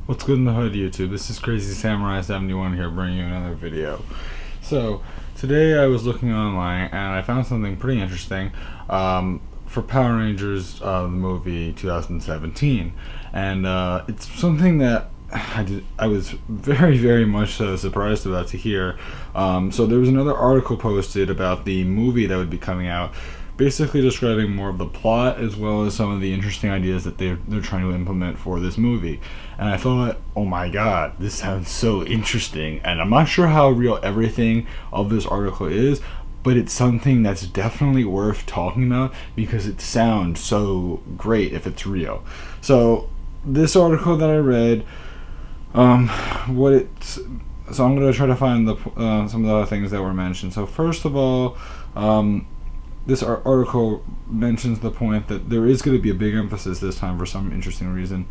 What's good in the hood, YouTube? This is Crazy Samurai 71 here, bringing you another video. So today I was looking online and I found something pretty interesting for Power Rangers, the movie 2017, and it's something that I was very much surprised about to hear. So there was another article posted about the movie that would be coming out, basically describing more of the plot as well as some of the interesting ideas that they're trying to implement for this movie. And I thought, oh my god, this sounds so interesting. And I'm not sure how real everything of this article is, but it's something that's definitely worth talking about because it sounds so great if it's real. So this article that I read, so I'm going to try to find some of the other things that were mentioned. So first of all, this article mentions the point that there is going to be a big emphasis this time for some interesting reason,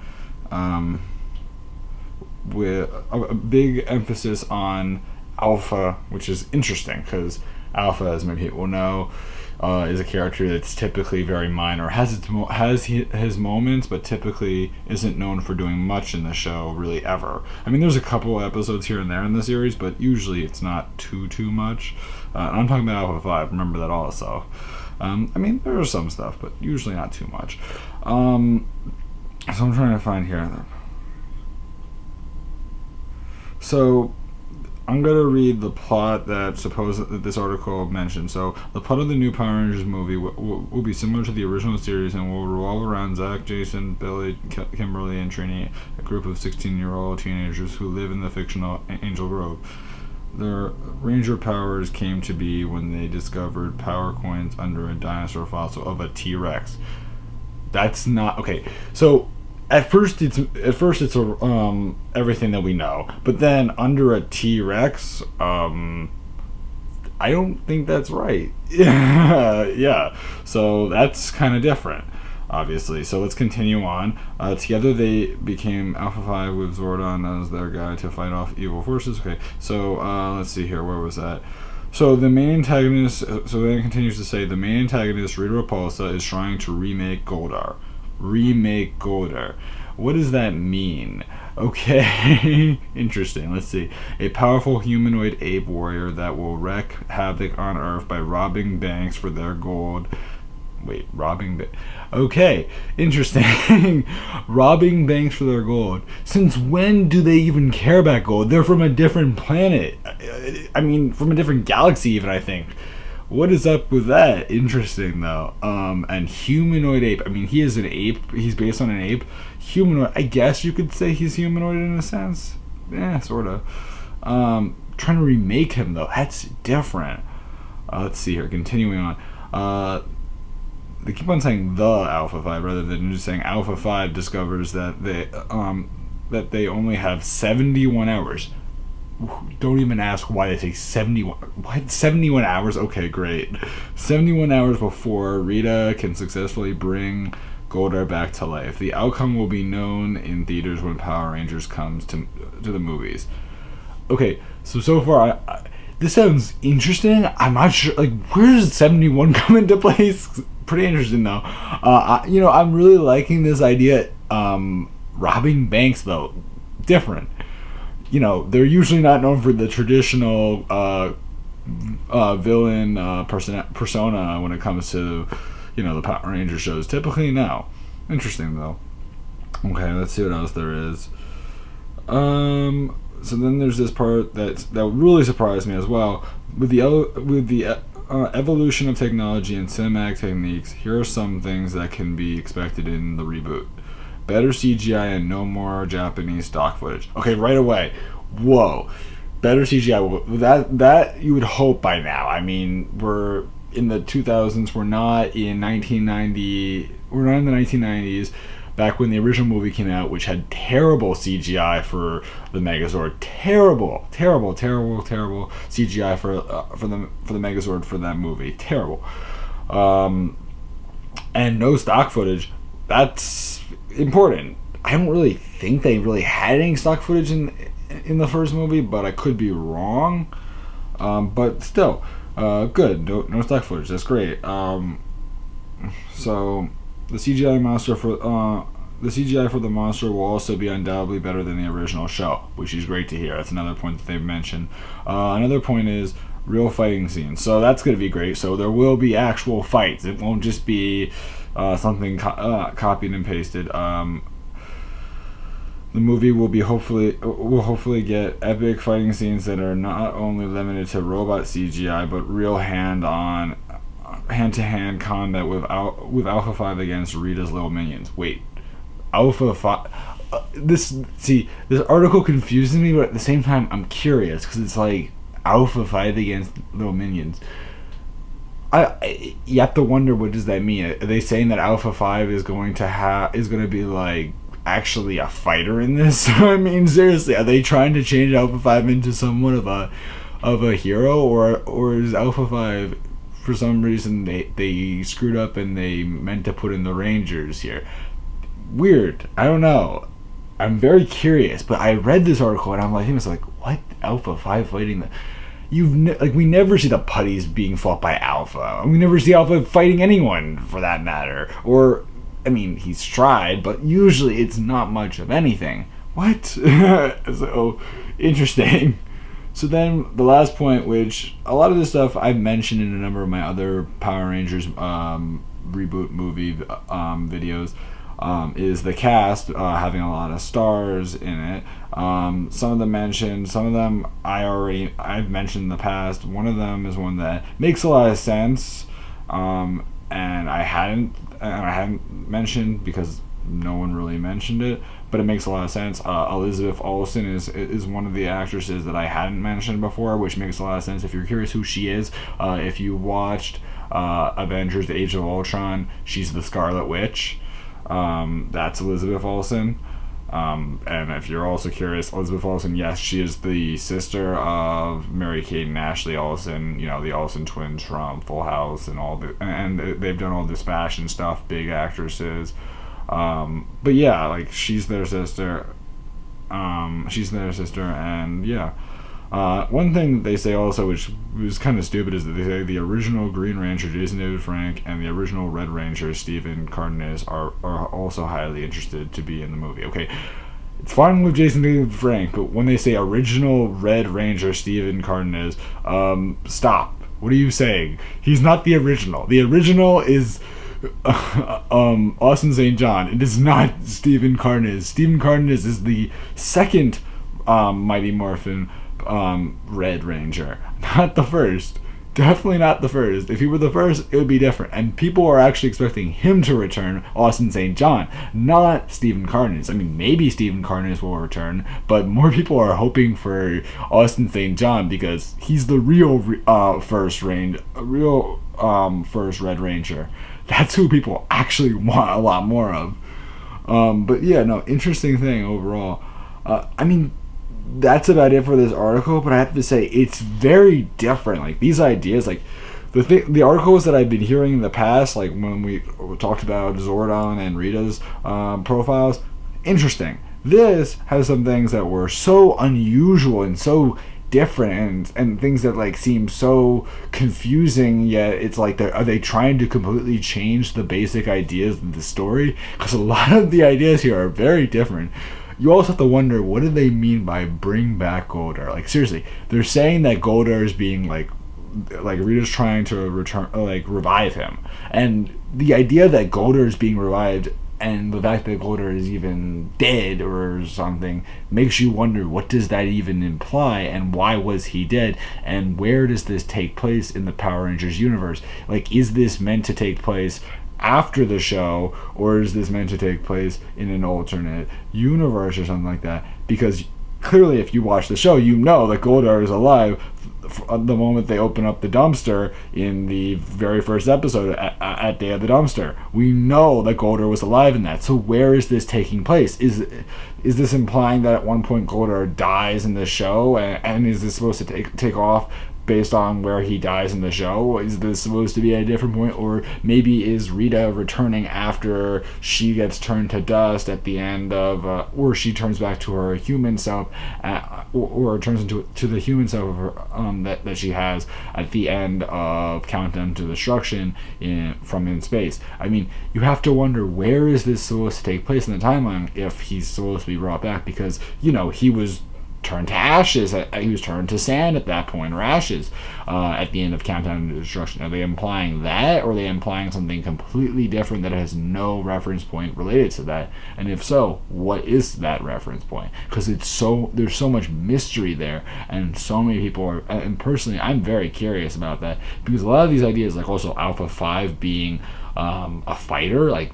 with a big emphasis on Alpha, which is interesting because Alpha, as many people know, is a character that's typically very minor, has his moments, but typically isn't known for doing much in the show really ever. I mean, there's a couple episodes here and there in the series, but usually it's not too much. I'm talking about Alpha 5, remember that also. I mean, there is some stuff, but usually not too much. So I'm trying to find here. So I'm going to read the plot that this article mentioned. So the plot of the new Power Rangers movie will be similar to the original series and will revolve around Zach, Jason, Billy, Kimberly, and Trini, a group of 16-year-old teenagers who live in the fictional Angel Grove. Their ranger powers came to be when they discovered power coins under a dinosaur fossil of a T-Rex. That's not okay. So at first it's everything that we know, but then under a T-Rex, I don't think that's right. Yeah. So that's kind of different, obviously. So let's continue on. Together they became Alpha 5 with Zordon as their guide to fight off evil forces. Okay, so let's see here. Where was that? So the main antagonist, so then it continues to say, the main antagonist, Rita Repulsa, is trying to remake Goldar. Remake Goldar. What does that mean? Okay, interesting. Let's see. A powerful humanoid ape warrior that will wreak havoc on Earth by robbing banks for their gold. Wait, okay, interesting. Robbing banks for their gold. Since when do they even care about gold? They're from a different planet. I mean, from a different galaxy even, I think. What is up with that? Interesting, though. And humanoid ape. I mean, he is an ape. He's based on an ape. Humanoid. I guess you could say he's humanoid in a sense. Yeah, sort of. Trying to remake him, though. That's different. Let's see here. Continuing on. They keep on saying the Alpha 5 rather than just saying Alpha 5 discovers that they only have 71 hours. Don't even ask why they take 71. What? 71 hours? Okay, great. 71 hours before Rita can successfully bring Goldar back to life. The outcome will be known in theaters when Power Rangers comes to the movies. Okay, so far, this sounds interesting. I'm not sure, like, where does 71 come into place? Pretty interesting, though. I'm really liking this idea. Robbing banks, though, different. They're usually not known for the traditional villain persona when it comes to, the Power Ranger shows. Typically, no. Interesting, though. Okay, let's see what else there is. So then there's this part that really surprised me as well. With the evolution of technology and cinematic techniques, here are some things that can be expected in the reboot. Better CGI and no more Japanese stock footage. Okay, right away. Whoa. Better CGI. That you would hope by now. I mean, we're in the 2000s. We're not in 1990. We're not in the 1990s. Back when the original movie came out, which had terrible CGI for the Megazord, terrible CGI for the Megazord for that movie, terrible, and no stock footage. That's important. I don't really think they really had any stock footage in the first movie, but I could be wrong. But still, good. No stock footage. That's great. So the CGI monster for the CGI for the monster will also be undoubtedly better than the original show, which is great to hear. That's another point that they've mentioned. Another point is real fighting scenes. So that's going to be great. So there will be actual fights. It won't just be something copied and pasted. The movie will hopefully get epic fighting scenes that are not only limited to robot CGI, but real hand-to-hand combat with Alpha 5 against Rita's little minions. Wait, Alpha 5... this article confuses me, but at the same time, I'm curious, because it's like Alpha 5 against little minions. You have to wonder, what does that mean? Are they saying that Alpha 5 is going to be like actually a fighter in this? I mean, seriously, are they trying to change Alpha 5 into somewhat of a hero, or is Alpha 5, for some reason, they screwed up and they meant to put in the Rangers here? Weird. I don't know. I'm very curious, but I read this article and I'm like, what? Alpha 5 fighting the... we never see the putties being fought by Alpha. We never see Alpha fighting anyone, for that matter. Or, I mean, he's tried, but usually it's not much of anything. What? So, interesting. So then, the last point, which a lot of this stuff I've mentioned in a number of my other Power Rangers reboot movie videos, is the cast having a lot of stars in it. Some of them mentioned, some of them I've mentioned in the past. One of them is one that makes a lot of sense, and I hadn't mentioned because no one really mentioned it, but it makes a lot of sense. Elizabeth Olsen is one of the actresses that I hadn't mentioned before, which makes a lot of sense if you're curious who she is. If you watched Avengers: Age of Ultron, she's the Scarlet Witch. That's Elizabeth Olsen. And if you're also curious, Elizabeth Olsen, yes, she is the sister of Mary-Kate and Ashley Olsen, the Olsen twins from Full House and they've done all this fashion stuff, big actresses. But yeah, like, she's their sister. And yeah. One thing they say also, which was kind of stupid, is that they say the original Green Ranger, Jason David Frank, and the original Red Ranger, Stephen Cardenas, are also highly interested to be in the movie. Okay, it's fine with Jason David Frank, but when they say original Red Ranger, Stephen Cardenas, stop. What are you saying? He's not the original. The original is Austin St. John. It is not Stephen Cardenas. Stephen Cardenas is the second Mighty Morphin Red Ranger, not the first. Definitely not the first. If he were the first, it would be different. And people are actually expecting him to return, Austin St. John, not Stephen Cardenas. I mean, maybe Stephen Cardenas will return, but more people are hoping for Austin St. John because he's the real first Red Ranger. That's who people actually want a lot more of. But yeah, no, interesting thing overall. I mean, that's about it for this article, but I have to say it's very different. Like, these ideas, like the articles that I've been hearing in the past, like when we talked about Zordon and Rita's profiles, interesting. This has some things that were so unusual and so different, and things that like seem so confusing, yet it's like, are they trying to completely change the basic ideas of the story? Because a lot of the ideas here are very different. You also have to wonder, what do they mean by bring back Goldar? Like, seriously, they're saying that Goldar is being like Rita's trying to revive him, and the idea that Goldar is being revived and the fact that Goldar is even dead or something makes you wonder, what does that even imply, and why was he dead, and where does this take place in the Power Rangers universe? Like, is this meant to take place after the show, or is this meant to take place in an alternate universe or something like that? Because clearly, if you watch the show, you know that Goldar is alive the moment they open up the dumpster in the very first episode at Day of the Dumpster. We know that Goldar was alive in that. So where is this taking place? Is this implying that at one point Goldar dies in the show, and is this supposed to take off based on where he dies in the show? Is this supposed to be a different point? Or maybe is Rita returning after she gets turned to dust at the end of, or she turns back to her human self, or turns into to the human self of her, that she has at the end of Countdown to Destruction from in space. I mean, you have to wonder, where is this supposed to take place in the timeline if he's supposed to be brought back? Because, he was turned to ashes. He was turned to sand at that point, or ashes, at the end of Countdown to Destruction. Are they implying that, or are they implying something completely different that has no reference point related to that? And if so, what is that reference point? Because there's so much mystery there, and so many people are. And personally, I'm very curious about that, because a lot of these ideas, like also Alpha 5 being a fighter, like,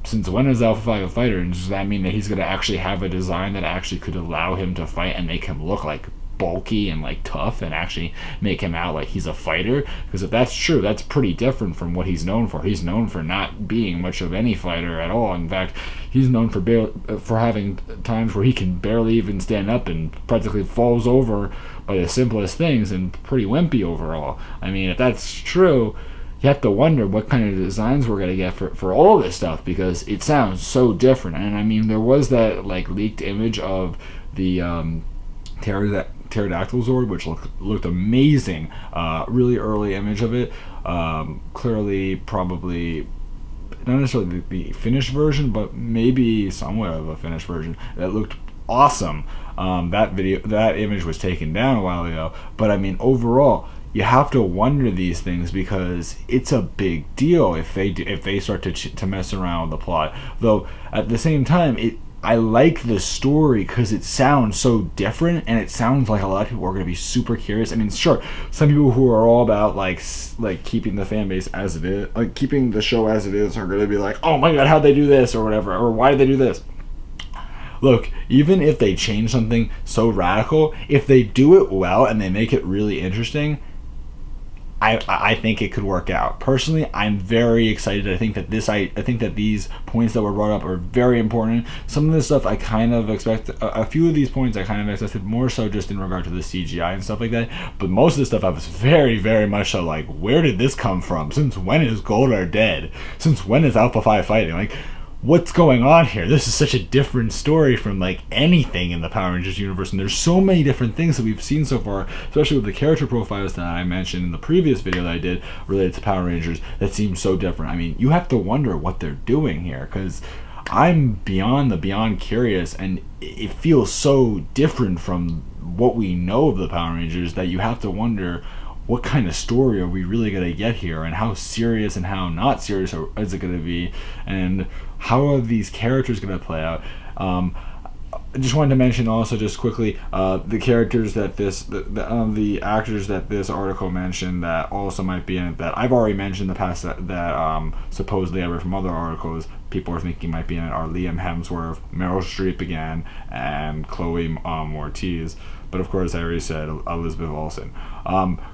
since when is Alpha 5 a fighter? And does that mean that he's going to actually have a design that actually could allow him to fight and make him look like bulky and like tough, and actually make him out like he's a fighter? Because if that's true, that's pretty different from what he's known for. He's known for not being much of any fighter at all. In fact, he's known for having times where he can barely even stand up and practically falls over by the simplest things, and pretty wimpy overall. I mean, if that's true, you have to wonder what kind of designs we're going to get for all this stuff, because it sounds so different. And I mean, there was that like leaked image of the pterodactyl Zord, which looked amazing. Really early image of it. Clearly, probably not necessarily the finished version, but maybe somewhat of a finished version. That looked awesome. That image was taken down a while ago. But I mean, overall, you have to wonder these things, because it's a big deal if they start to mess around with the plot. Though at the same time, I like the story because it sounds so different, and it sounds like a lot of people are going to be super curious. I mean, sure, some people who are all about like keeping the fan base as it is, like keeping the show as it is, are going to be like, oh my god, how'd they do this, or whatever, or why did they do this? Look, even if they change something so radical, if they do it well and they make it really interesting, I think it could work out. Personally, I'm very excited. I think that these points that were brought up are very important. Some of this stuff I kind of expect. A few of these points I kind of expected, more so just in regard to the CGI and stuff like that. But most of the stuff I was very, very much so like, where did this come from? Since when is Goldar dead? Since when is Alpha 5 fighting? Like, what's going on here? This is such a different story from like anything in the Power Rangers universe, and there's so many different things that we've seen so far, especially with the character profiles that I mentioned in the previous video that I did related to Power Rangers, that seem so different. I mean, you have to wonder what they're doing here, because I'm beyond curious, and it feels so different from what we know of the Power Rangers that you have to wonder, what kind of story are we really going to get here, and how serious and how not serious is it going to be, and how are these characters going to play out? I just wanted to mention also, just quickly, the characters that the actors that this article mentioned that also might be in it, that I've already mentioned in the past, that supposedly I read from other articles people are thinking might be in it, are Liam Hemsworth, Meryl Streep again, and Chloe Ortiz. But of course, I already said Elizabeth Olsen.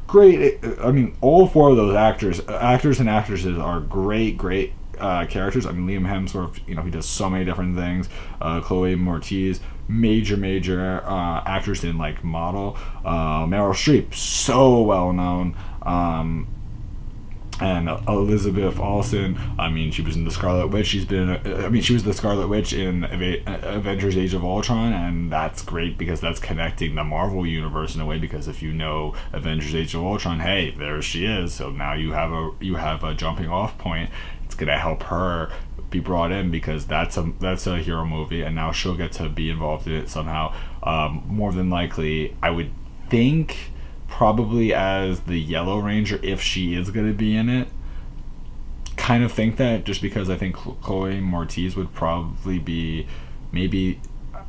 Great. I mean, all four of those actors and actresses are great characters. I mean, Liam Hemsworth, he does so many different things. Chloe Ortiz, major actress in like model. Meryl Streep, so well known. And Elizabeth Olsen, I mean, she was in the Scarlet Witch. She was the Scarlet Witch in Avengers: Age of Ultron, and that's great because that's connecting the Marvel universe in a way. Because if you know Avengers: Age of Ultron, hey, there she is. So now you have a jumping off point. It's gonna help her be brought in, because that's a hero movie, and now she'll get to be involved in it somehow. More than likely, I would think, probably as the Yellow Ranger, if she is going to be in it. Kind of think that, just because I think Chloe Ortiz would probably be, maybe,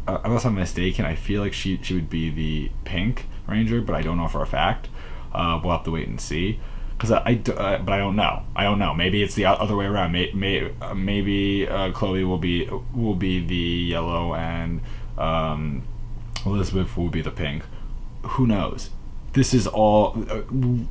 unless I'm mistaken, I feel like she would be the Pink Ranger, but I don't know for a fact. We'll have to wait and see, because but I don't know. Maybe it's the other way around. Maybe Chloe will be the yellow, and Elizabeth will be the pink. Who knows? This is all,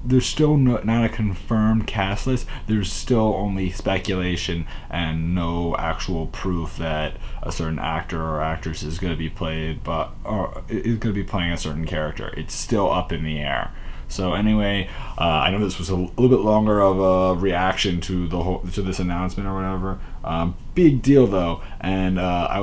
there's still not a confirmed cast list. There's still only speculation and no actual proof that a certain actor or actress is going to be playing a certain character. It's still up in the air. So anyway, I know this was a little bit longer of a reaction to this announcement or whatever. Big deal though, and I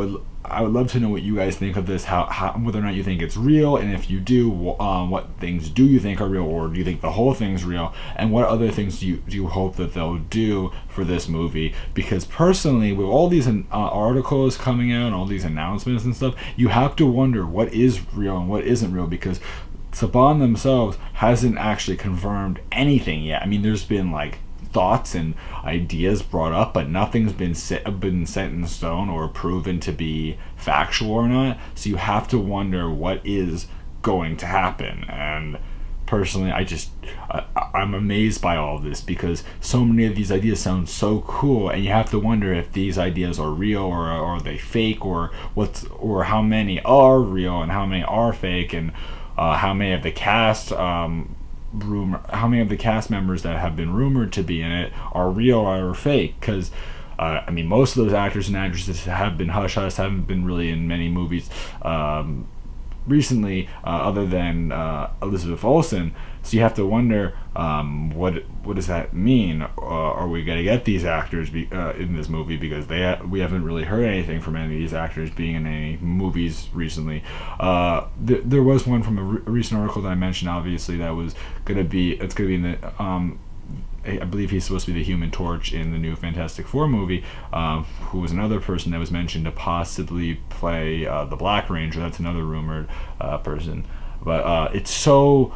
would love to know what you guys think of this. How whether or not you think it's real, and if you do, what things do you think are real, or do you think the whole thing's real? And what other things do you hope that they'll do for this movie? Because personally, with all these articles coming out, and all these announcements and stuff, you have to wonder what is real and what isn't real, because Saban themselves hasn't actually confirmed anything yet. I mean, there's been like thoughts and ideas brought up, but nothing's been set in stone or proven to be factual or not. So you have to wonder what is going to happen. And personally, I'm amazed by all of this, because so many of these ideas sound so cool, and you have to wonder if these ideas are real, or are they fake, or how many are real and how many are fake, and how many of the cast how many of the cast members that have been rumored to be in it are real or are fake. Because I mean, most of those actors and actresses have been hush-hush, haven't been really in many movies recently, other than Elizabeth Olsen. So you have to wonder, what does that mean? Are we going to get these actors in this movie? Because we haven't really heard anything from any of these actors being in any movies recently. There was one from a recent article that I mentioned, obviously, that was going to be in the I believe he's supposed to be the Human Torch in the new Fantastic Four movie, who was another person that was mentioned to possibly play the Black Ranger. That's another rumored person. But it's a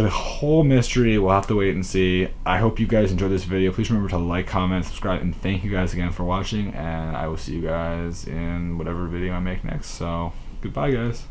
whole mystery. We'll have to wait and see. I hope you guys enjoyed this video. Please remember to like, comment, subscribe, and thank you guys again for watching. And I will see you guys in whatever video I make next. So, goodbye, guys.